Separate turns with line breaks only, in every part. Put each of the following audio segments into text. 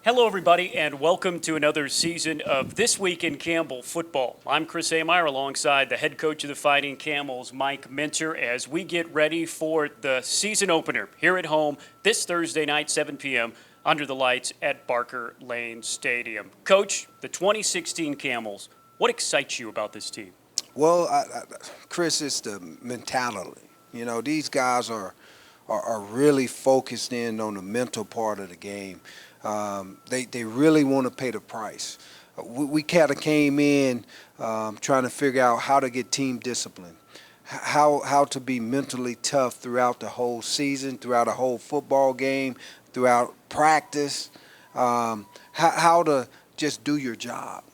Hello, everybody, and welcome to another season of This Week in Campbell Football. I'm Chris Hemeyer alongside the head coach of the Fighting Camels, Mike Minter, as we get ready for the season opener here at home this Thursday night, 7 p.m., under the lights at Barker Lane Stadium. Coach, the 2016 Camels, what excites you about this team?
Well, Chris, it's the mentality. You know, these guys are really focused in on the mental part of the game. They really want to pay the price. We kind of came in trying to figure out how to get team discipline, how to be mentally tough throughout the whole season, throughout a whole football game, throughout practice, how to just do your job.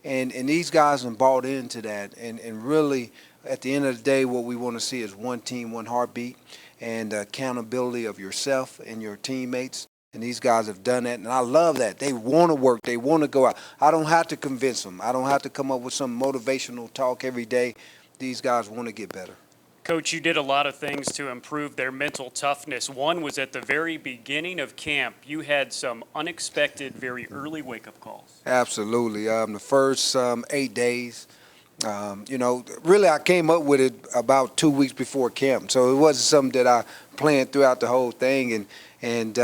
And these guys have bought into that. And really, at the end of the day, what we want to see is one team, one heartbeat, and accountability of yourself and your teammates. And these guys have done that, and I love that. They want to work. They want to go out. I don't have to convince them. I don't have to come up with some motivational talk every day. These guys want to get better.
Coach, you did a lot of things to improve their mental toughness. One was at the very beginning of camp. You had some unexpected, very early wake-up calls.
Absolutely. The first 8 days, really I came up with it about 2 weeks before camp. So it wasn't something that I planned throughout the whole thing. And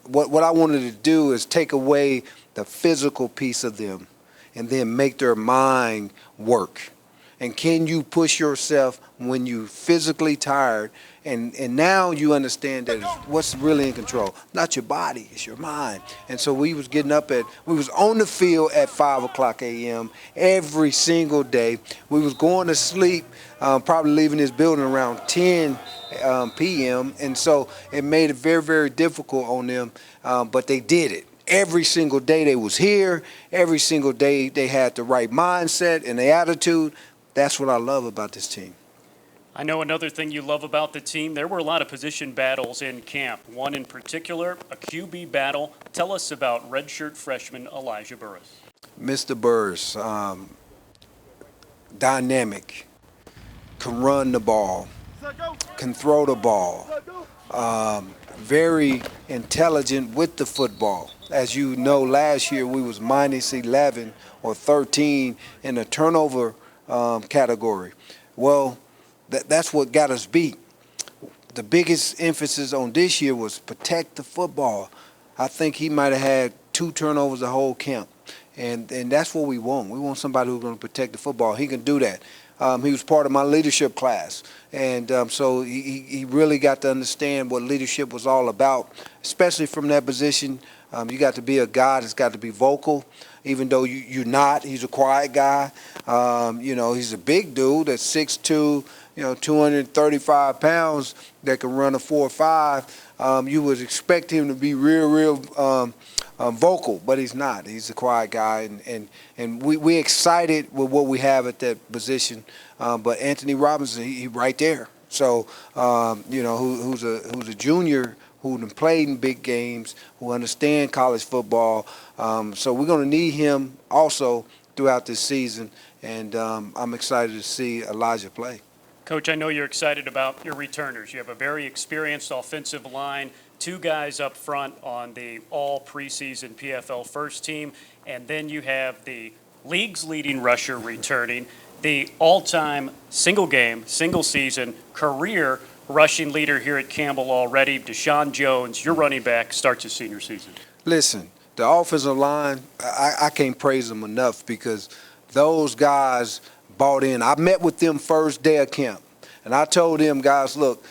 what I wanted to do is take away the physical piece of them and then make their mind work. And can you push yourself when you're physically tired? And now you understand that what's really in control. Not your body, it's your mind. And so we was on the field at 5 o'clock a.m. every single day. We was going to sleep, probably leaving this building around 10 p.m. And so it made it very, very difficult on them, but they did it. Every single day they was here. Every single day they had the right mindset and the attitude. That's what I love about this team.
I know another thing you love about the team, there were a lot of position battles in camp. One in particular, a QB battle. Tell us about redshirt freshman Elijah Burris.
Mr. Burris, dynamic, can run the ball, can throw the ball, very intelligent with the football. As you know, last year we was minus 11 or 13 in the turnover category. Well, that's what got us beat. The biggest emphasis on this year was protect the football. I think he might have had 2 turnovers the whole camp. And that's what we want. We want somebody who's going to protect the football. He can do that. He was part of my leadership class. And so he really got to understand what leadership was all about, especially from that position. You got to be a guy that's got to be vocal, even though you're not. He's a quiet guy. He's a big dude that's 6'2", 235 pounds that can run a 4.5. You would expect him to be real vocal, but he's not. He's a quiet guy, and we excited with what we have at that position. But Anthony Robinson, he right there. So who's a junior who played in big games, who understand college football. So we're going to need him also throughout this season, and I'm excited to see Elijah play.
Coach, I know you're excited about your returners. You have a very experienced offensive line, 2 guys up front on the all preseason PFL first team, and then you have the league's leading rusher returning, the all-time single game, single season career rushing leader here at Campbell already, Deshaun Jones, your running back, starts his senior season.
Listen, the offensive line, I can't praise them enough because those guys bought in. I met with them first day of camp, and I told them, guys, look,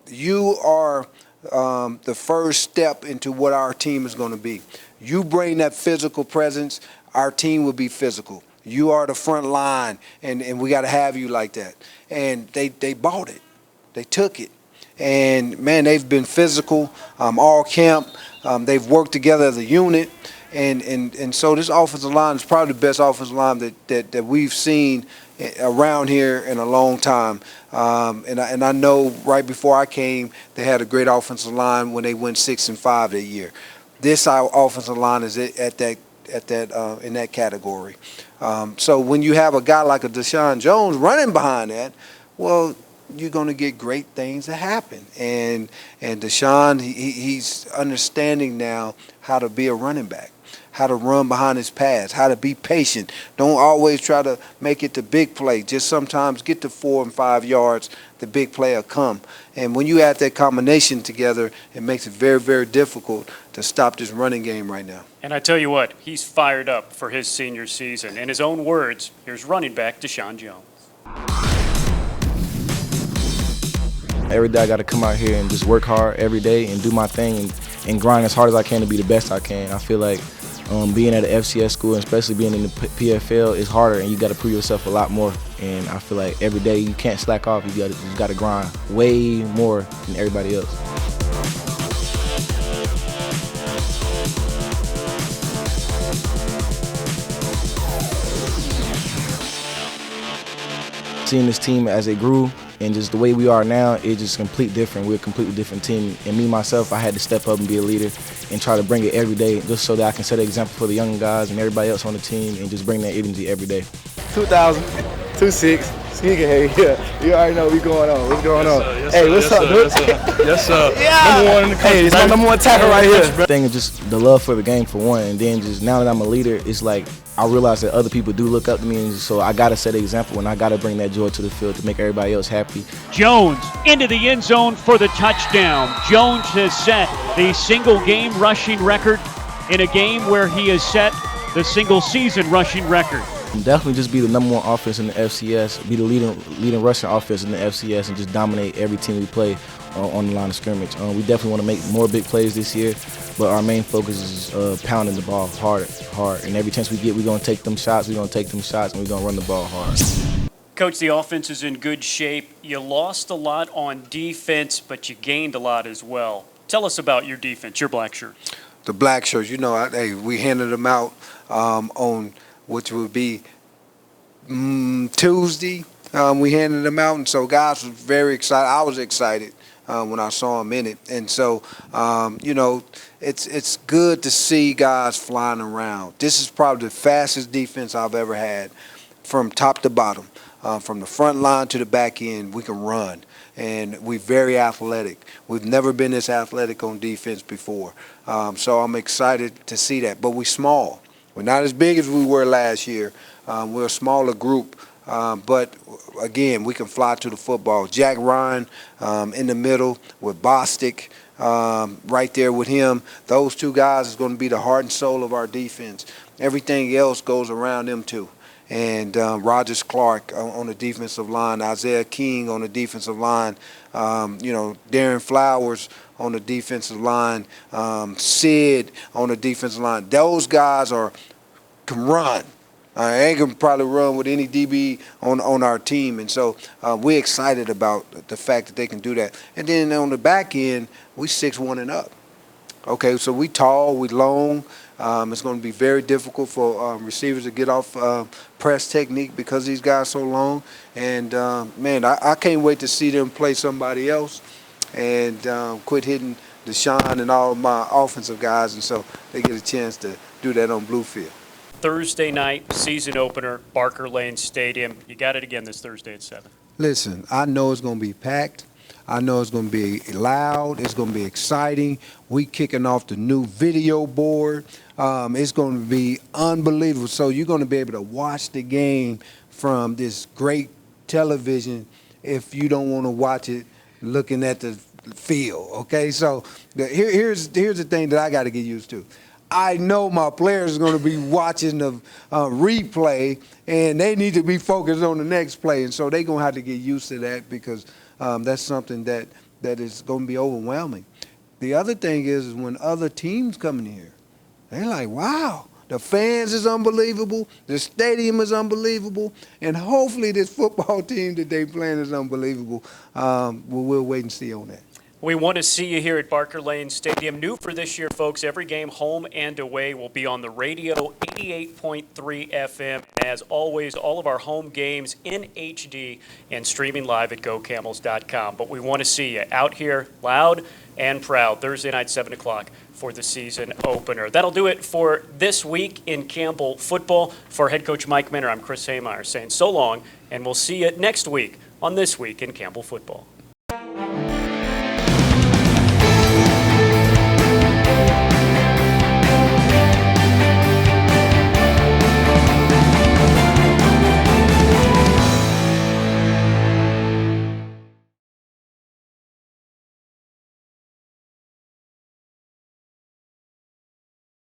you are the first step into what our team is going to be. You bring that physical presence, our team will be physical. You are the front line, and we got to have you like that. And they bought it. They took it. And, man, they've been physical all camp. They've worked together as a unit. And so this offensive line is probably the best offensive line that we've seen around here in a long time. And I know right before I came, they had a great offensive line when they went 6-5 that year. This our offensive line is at that in that category. So when you have a guy like a Deshaun Jones running behind that, well, you're going to get great things to happen. And Deshaun, he's understanding now how to be a running back, how to run behind his pads, how to be patient. Don't always try to make it the big play. Just sometimes get to 4 and 5 yards, the big play will come. And when you add that combination together, it makes it very, very difficult to stop this running game right now.
And I tell you what, he's fired up for his senior season. In his own words, here's running back Deshaun Jones.
Every day I got to come out here and just work hard every day and do my thing and grind as hard as I can to be the best I can. I feel like being at an FCS school, and especially being in the PFL, is harder, and you got to prove yourself a lot more. And I feel like every day you can't slack off. You got to grind way more than everybody else. Seeing this team as it grew and just the way we are now, it's just completely different. We're a completely different team. And me, myself, I had to step up and be a leader and try to bring it every day just so that I can set an example for the young guys and everybody else on the team and just bring that energy every day.
2000, 26, sneaker head, yeah. You already know what's going on. What's going on?
Yes,
hey,
sir,
what's
yes,
up,
sir,
dude?
yes, sir. Yes, sir.
Yeah.
Number one in the country.
Hey, it's my number one tackle right here.
The thing is just the love for the game for one, and then just now that I'm a leader, it's like I realize that other people do look up to me, and so I got to set an example, and I got to bring that joy to the field to make everybody else happy.
Jones into the end zone for the touchdown. Jones has set the single-game rushing record in a game where he has set the single-season rushing record.
Definitely just be the number one offense in the FCS, be the leading rushing offense in the FCS, and just dominate every team we play on the line of scrimmage. We definitely want to make more big plays this year, but our main focus is pounding the ball hard. And every chance we get, we're going to take them shots, and we're going to run the ball hard.
Coach, the offense is in good shape. You lost a lot on defense, but you gained a lot as well. Tell us about your defense, your black shirt.
The black shirts, we handed them out on which would be Tuesday. We handed them out, and so guys was very excited. I was excited when I saw them in it. And so, it's good to see guys flying around. This is probably the fastest defense I've ever had from top to bottom. From the front line to the back end, we can run. And we're very athletic. We've never been this athletic on defense before. So I'm excited to see that. But we're small. We're not as big as we were last year. We're a smaller group. But, again, we can fly to the football. Jack Ryan in the middle with Bostic right there with him. Those two guys is going to be the heart and soul of our defense. Everything else goes around them two. And Rogers Clark on the defensive line, Isaiah King on the defensive line, Darren Flowers on the defensive line, Sid on the defensive line. Those guys can run. They can probably run with any DB on our team. And so we're excited about the fact that they can do that. And then on the back end, we 6'1" and up. Okay, so we tall, we long. It's going to be very difficult for receivers to get off press technique because these guys are so long. And, I can't wait to see them play somebody else and quit hitting Deshaun and all of my offensive guys, and so they get a chance to do that on Bluefield.
Thursday night, season opener, Barker Lane Stadium. You got it again this Thursday at 7.
Listen, I know it's going to be packed. I know it's going to be loud. It's going to be exciting. We kicking off the new video board. It's going to be unbelievable. So you're going to be able to watch the game from this great television if you don't want to watch it looking at the field. Okay, so here's the thing that I got to get used to. I know my players are going to be watching the replay, and they need to be focused on the next play. And so they're going to have to get used to that because that's something that is going to be overwhelming. The other thing is when other teams come in here, they're like, wow, the fans is unbelievable, the stadium is unbelievable, and hopefully this football team that they playing is unbelievable. We'll wait and see on that.
We want to see you here at Barker Lane Stadium. New for this year, folks, every game home and away will be on the radio, 88.3 FM. As always, all of our home games in HD and streaming live at gocamels.com. But we want to see you out here loud and proud Thursday night, 7 o'clock for the season opener. That'll do it for this week in Campbell Football. For head coach Mike Minner, I'm Chris Hemeyer saying so long, and we'll see you next week on This Week in Campbell Football.